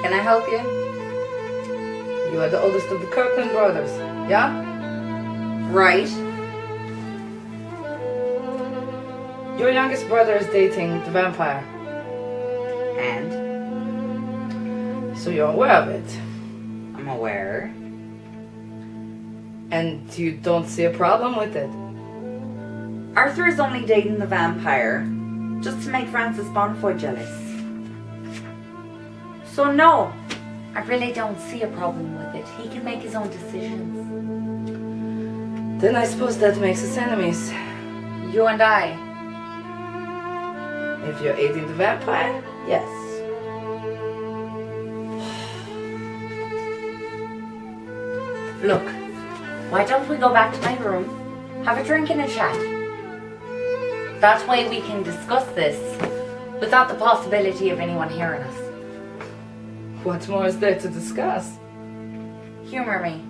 Can I help you? You are the oldest of the Kirkland brothers, yeah? Right. Your youngest brother is dating the vampire. And? So you're aware of it. I'm aware. And you don't see a problem with it? Arthur is only dating the vampire just to make Francis Bonnefoy jealous. So no, I really don't see a problem with it. He can make his own decisions. Then I suppose that makes us enemies. You and I. If you're aiding the vampire, yes. Look, why don't we go back to my room, have a drink and a chat? That way we can discuss this without the possibility of anyone hearing us. What more is there to discuss? Humor me.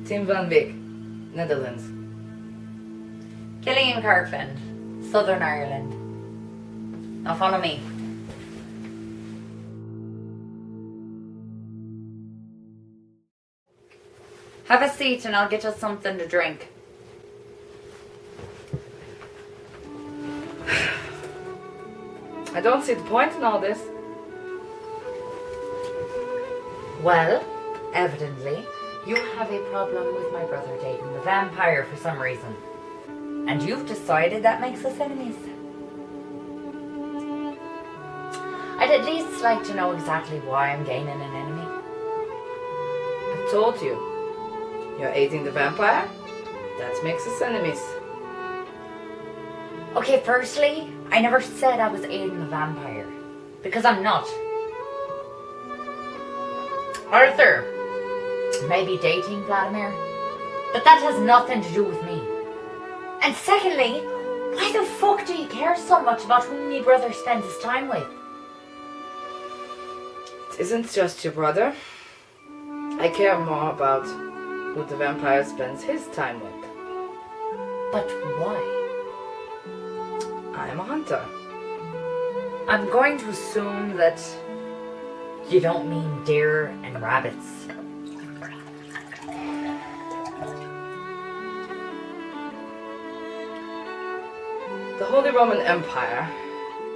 Tim van Wyk, Netherlands. Gillian Kirkland, Southern Ireland. Now follow me. Have a seat and I'll get us something to drink. I don't see the point in all this. Well, evidently, you have a problem with my brother dating the vampire for some reason. And you've decided that makes us enemies. I'd at least like to know exactly why I'm gaining an enemy. I told you. You're aiding the vampire? That makes us enemies. Okay, firstly, I never said I was aiding the vampire. Because I'm not. Arthur may be dating Vladimir, but that has nothing to do with me. And secondly, why the fuck do you care so much about who my brother spends his time with? It isn't just your brother. I care more about who the vampire spends his time with. But why? I'm a hunter. I'm going to assume that you don't mean deer and rabbits. The Holy Roman Empire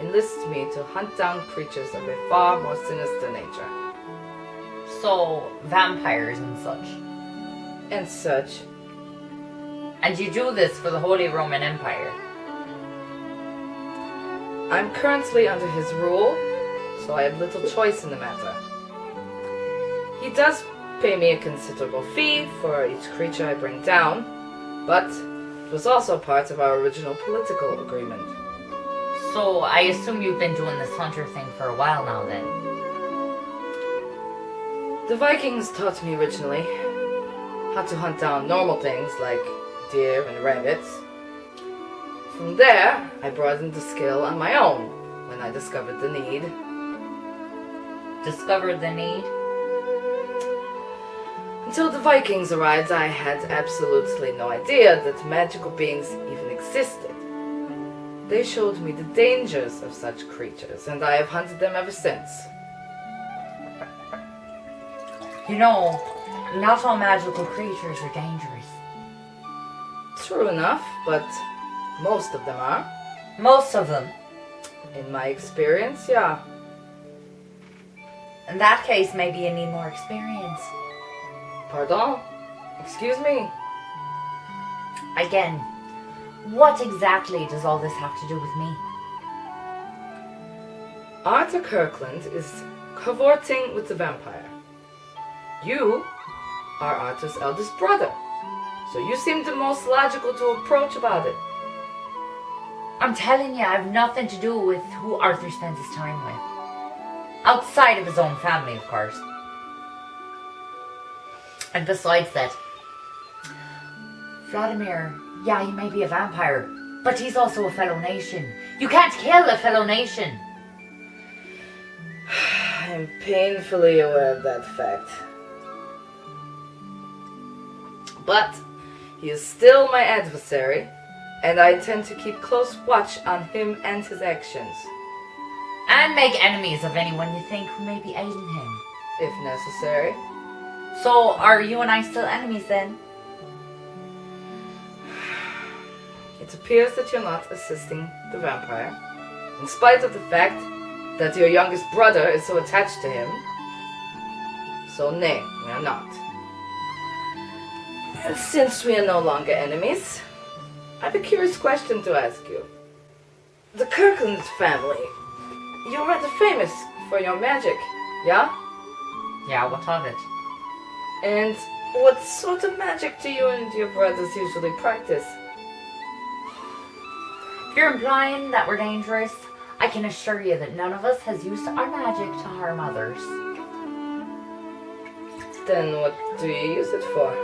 enlists me to hunt down creatures of a far more sinister nature. So, vampires and such. And such. And you do this for the Holy Roman Empire. I'm currently under his rule, so I have little choice in the matter. He does pay me a considerable fee for each creature I bring down, but it was also part of our original political agreement. So, I assume you've been doing this hunter thing for a while now then. The Vikings taught me originally how to hunt down normal things like deer and rabbits. From there, I broadened the skill on my own when I discovered the need. Discovered the need? Until the Vikings arrived, I had absolutely no idea that magical beings even existed. They showed me the dangers of such creatures, and I have hunted them ever since. You know, not all magical creatures are dangerous. True enough, but most of them are. Most of them. In my experience, yeah. In that case, maybe you need more experience. Pardon? Excuse me? Again, what exactly does all this have to do with me? Arthur Kirkland is cavorting with the vampire. You are Arthur's eldest brother, so you seem the most logical to approach about it. I'm telling you, I have nothing to do with who Arthur spends his time with. Outside of his own family, of course. And besides that, Vladimir, yeah, he may be a vampire, but he's also a fellow nation. You can't kill a fellow nation. I'm painfully aware of that fact. But he is still my adversary, And I intend to keep close watch on him and his actions, And make enemies of anyone you think who may be aiding him. if necessary. So, are you and I still enemies then? It appears that you're not assisting the vampire, in spite of the fact that your youngest brother is so attached to him. So nay, we are not. And since we are no longer enemies, I have a curious question to ask you. The Kirkland family, you're rather famous for your magic, yeah? Yeah, what of it? And what sort of magic do you and your brothers usually practice? If you're implying that we're dangerous, I can assure you that none of us has used our magic to harm others. Then what do you use it for?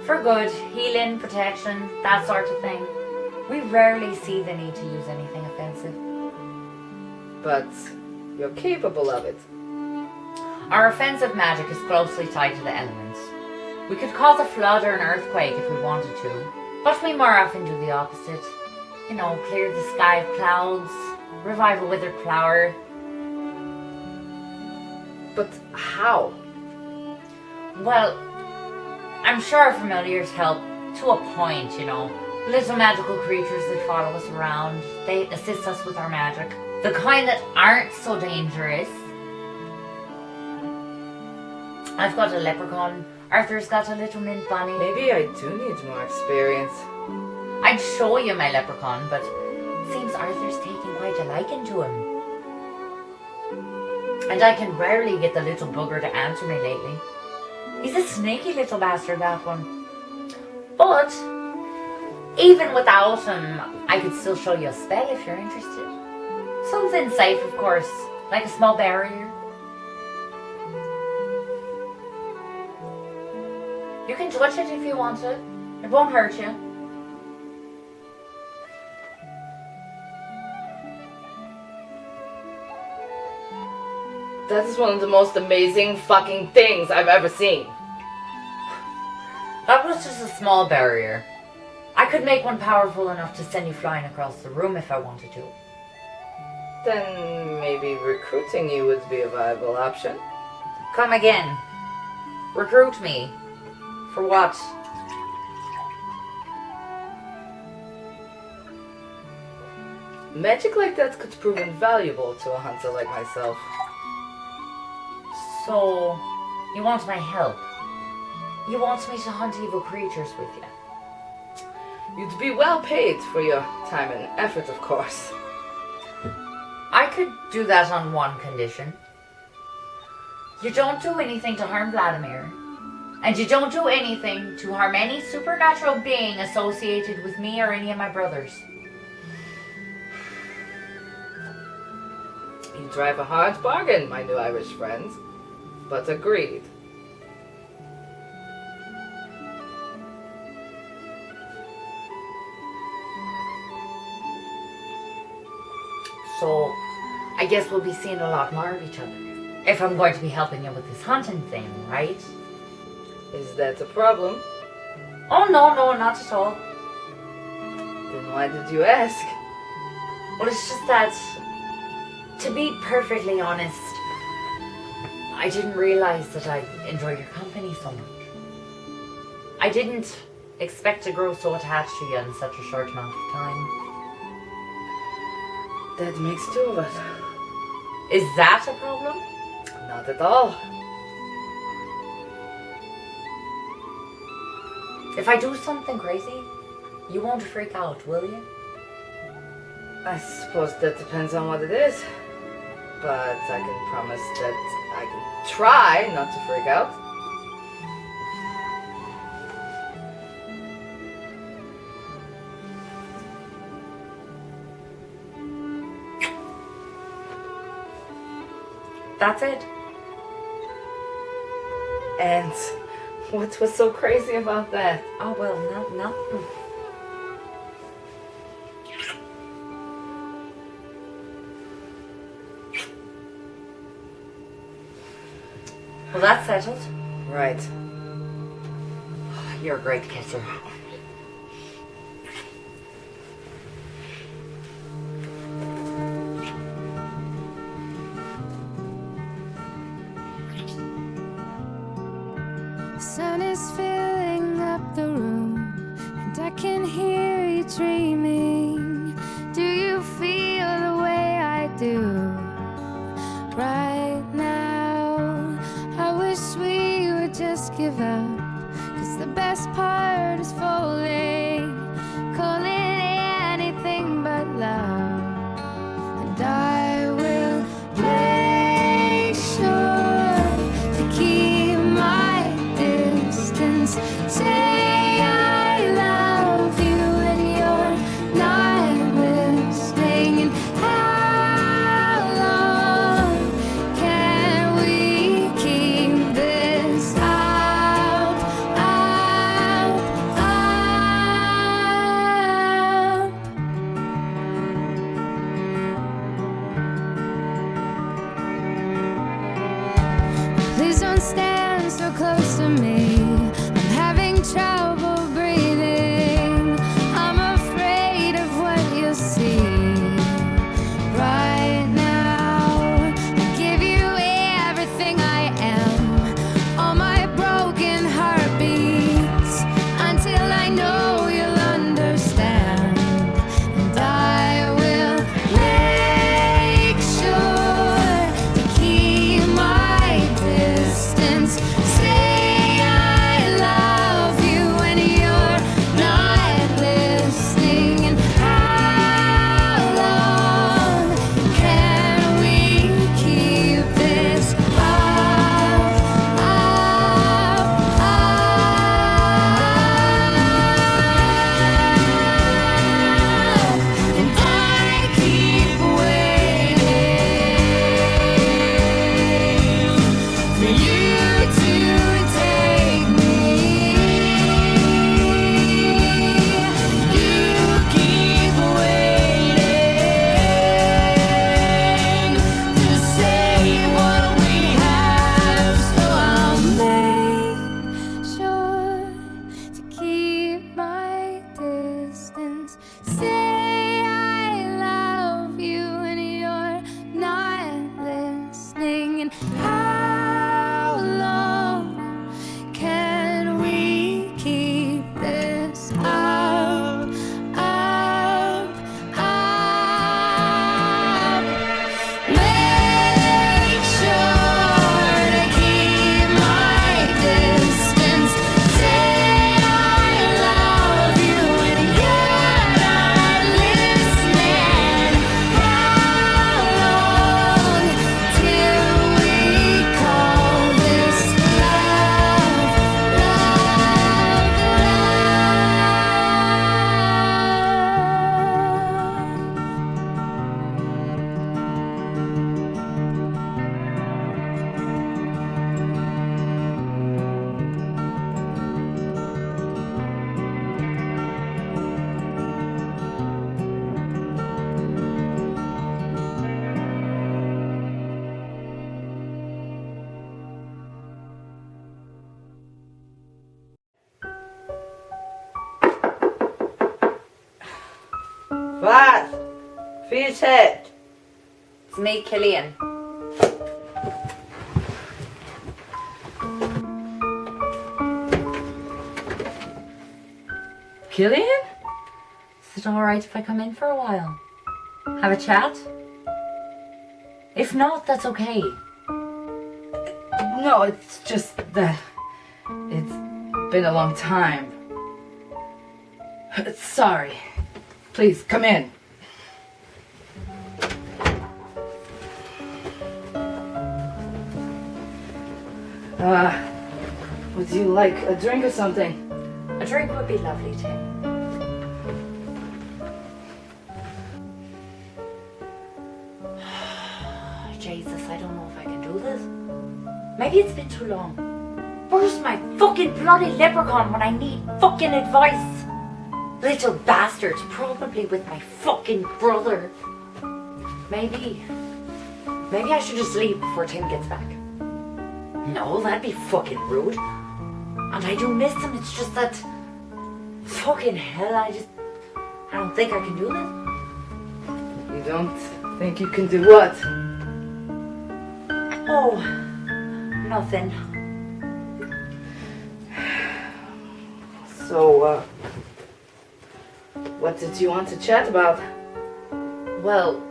For good, healing, protection, that sort of thing. We rarely see the need to use anything offensive. But you're capable of it. Our offensive magic is closely tied to the elements. We could cause a flood or an earthquake if we wanted to, but we more often do the opposite. You know, clear the sky of clouds, revive a withered flower. But how? Well, I'm sure our familiars help to a point, you know. Little magical creatures that follow us around. They assist us with our magic. The kind that aren't so dangerous. I've got a leprechaun. Arthur's got a little mint bunny. Maybe I do need more experience. I'd show you my leprechaun, but it seems Arthur's taking quite a liking to him. And I can rarely get the little bugger to answer me lately. He's a sneaky little bastard, that one. But even without him, I could still show you a spell if you're interested. Something safe, of course, like a small barrier. You can touch it if you want to. It won't hurt you. That is one of the most amazing fucking things I've ever seen. That was just a small barrier. I could make one powerful enough to send you flying across the room if I wanted to. Then maybe recruiting you would be a viable option. Come again. Recruit me. For what? Magic like that could prove invaluable to a hunter like myself. So, you want my help? You want me to hunt evil creatures with you? You'd be well paid for your time and effort, of course. I could do that on one condition. You don't do anything to harm Vladimir. And you don't do anything to harm any supernatural being associated with me or any of my brothers. You drive a hard bargain, my new Irish friend. But agreed. So, I guess we'll be seeing a lot more of each other. If I'm going to be helping you with this hunting thing, right? Is that a problem? Oh, no, not at all. Then why did you ask? Well, it's just that, to be perfectly honest, I didn't realize that I'd enjoy your company so much. I didn't expect to grow so attached to you in such a short amount of time. That makes two of us. Is that a problem? Not at all. If I do something crazy, you won't freak out, will you? I suppose that depends on what it is. But I can promise that I can try not to freak out. That's it. And what was so crazy about that? Oh, well, no. Well, that's settled. Right. You're a great kisser. The sun is filling up the room, and I can hear you dreaming. Do you feel the way I do right now? I wish we would just give up, 'cause the best part is falling, calling anything but love. And I will make sure to keep my distance. Say I love you when you're not listening. And how long can we keep this up, up, up? Please don't stand so close to me. I'm having trouble breathing. I'm afraid of what you'll see right now. I give you everything I am, all my broken heartbeats, until I know you'll understand. And I will make sure to keep my distance. Say I love you when you're not listening. And how long can we keep this up, up, up? And I keep waiting for you to take me. You keep waiting to save what we have, so I'll make sure to keep my distance. Say I love you when you're not listening. And how long can we keep this up, up, up? Make sure to keep my distance. Say I love you when you're not listening. How long till we call this love, love, love? What? Who's it? It's me, Killian. Killian? Is it alright if I come in for a while? Have a chat? If not, that's okay. No, it's just that it's been a long time. Sorry. Please, come in. Would you like a drink or something? A drink would be lovely, Tim. Jesus, I don't know if I can do this. Maybe it's been too long. Where's my fucking bloody leprechaun when I need fucking advice? Little bastard, probably with my fucking brother. Maybe I should just leave before Tim gets back. No, that'd be fucking rude. And I do miss him, it's just that... Fucking hell, I don't think I can do this. You don't think you can do what? Oh, nothing. So, what did you want to chat about? Well,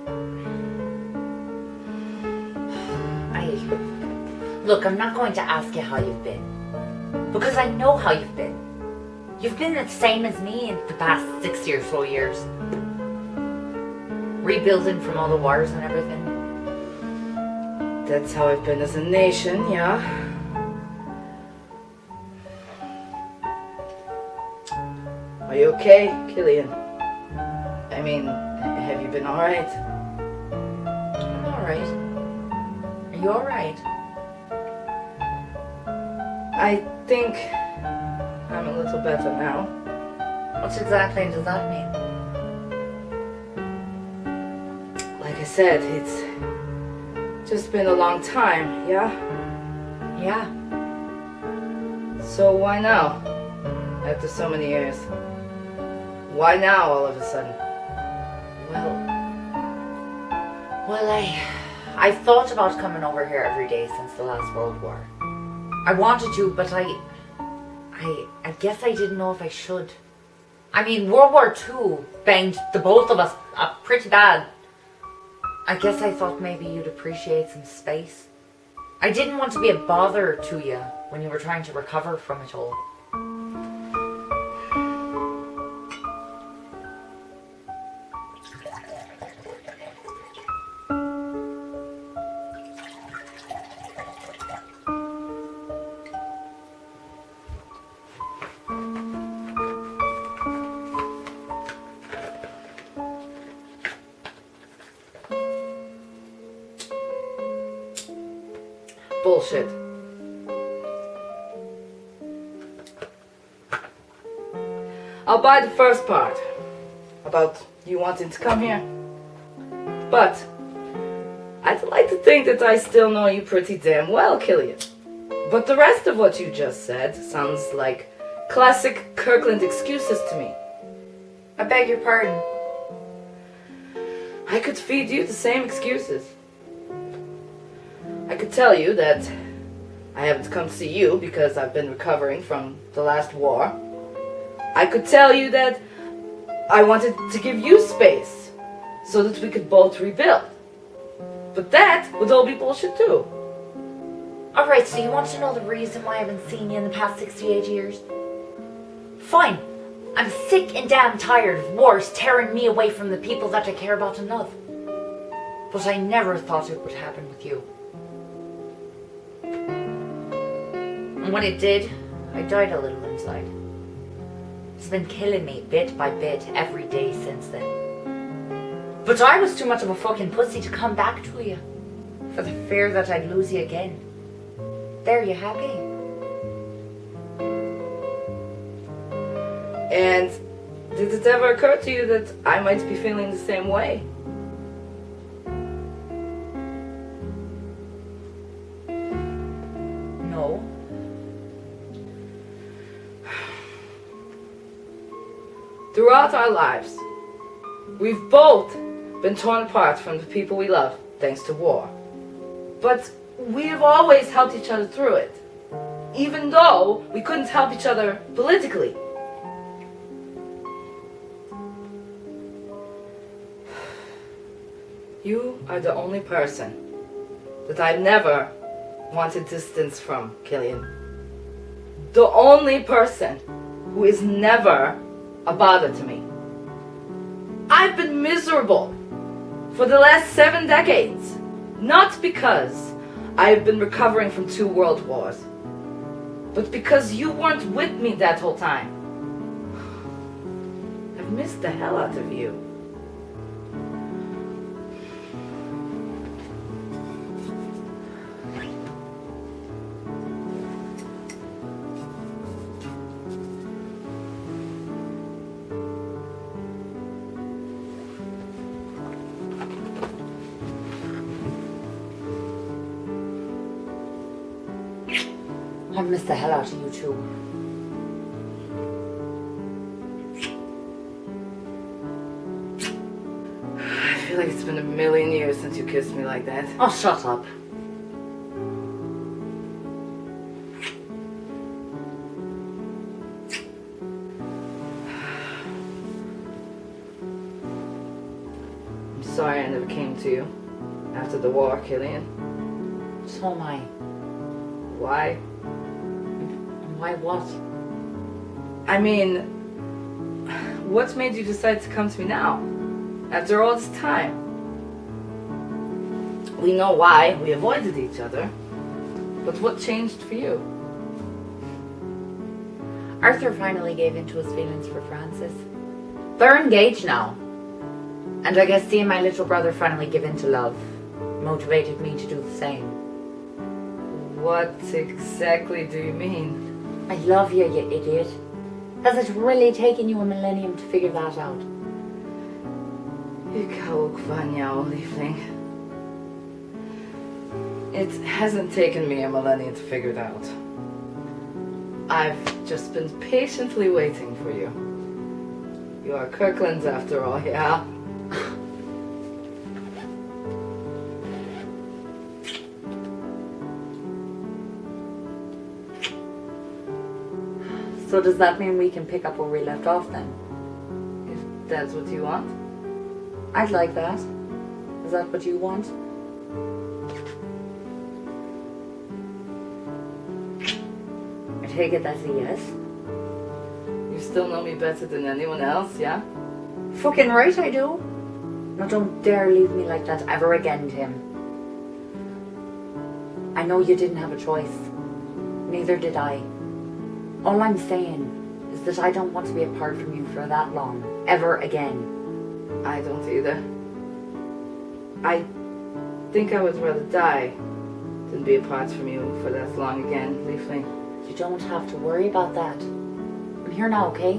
Look, I'm not going to ask you how you've been. Because I know how you've been. You've been the same as me in the past 60 or so years. Rebuilding from all the wars and everything. That's how I've been as a nation, yeah. Are you okay, Killian? I mean, have you been alright? I'm alright. Are you alright? I think I'm a little better now. What exactly does that mean? Like I said, it's just been a long time, yeah? Yeah. So why now? After so many years. Why now all of a sudden? Well, I've thought about coming over here every day since the last World War. I wanted to, but I guess I didn't know if I should. I mean, World War II banged the both of us up pretty bad. I guess I thought maybe you'd appreciate some space. I didn't want to be a bother to you when you were trying to recover from it all. Bullshit. I'll buy the first part about you wanting to come here. But I'd like to think that I still know you pretty damn well, Killian. But the rest of what you just said sounds like classic Kirkland excuses to me. I beg your pardon. I could feed you the same excuses. I could tell you that I haven't come to see you because I've been recovering from the last war. I could tell you that I wanted to give you space so that we could both rebuild. But that would all be bullshit too. Alright, so you want to know the reason why I haven't seen you in the past 68 years? Fine. I'm sick and damn tired of wars tearing me away from the people that I care about and love. But I never thought it would happen with you. And when it did, I died a little inside. It's been killing me bit by bit every day since then. But I was too much of a fucking pussy to come back to you. For the fear that I'd lose you again. There, you happy? And did it ever occur to you that I might be feeling the same way? No. Throughout our lives, we've both been torn apart from the people we love thanks to war. But we have always helped each other through it, even though we couldn't help each other politically. You are the only person that I've never wanted distance from, Killian. The only person who is never a bother to me. I've been miserable for the last 7 decades, not because I've been recovering from 2 world wars, but because you weren't with me that whole time. I've missed the hell out of you. I've missed the hell out of you too. I feel like it's been a million years since you kissed me like that. Oh, shut up. sorry I never came to you after the war, Killian. So am I. Why? And why what? I mean, what made you decide to come to me now? After all this time? We know why we avoided each other, but what changed for you? Arthur finally gave in to his feelings for Francis. They're engaged now. And I guess seeing my little brother finally give in to love motivated me to do the same. What exactly do you mean? I love you, you idiot. Has it really taken you a millennium to figure that out? Ik hou ook van jou, liefling. It hasn't taken me a millennium to figure it out. I've just been patiently waiting for you. You are Kirkland's after all, yeah? So does that mean we can pick up where we left off then? If that's what you want. I'd like that. Is that what you want? I take it that's a yes. You still know me better than anyone else, yeah? Fucking right I do. Now don't dare leave me like that ever again, Tim. I know you didn't have a choice. Neither did I. All I'm saying is that I don't want to be apart from you for that long. Ever again. I don't either. I think I would rather die than be apart from you for that long again, Leafling. You don't have to worry about that. I'm here now, okay?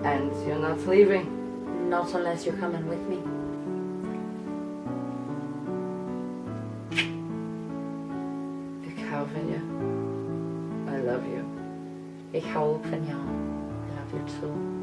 And you're not leaving? Not unless you're coming with me. Ik hou van je. I love you. Ik hou ook van jou. I love you too.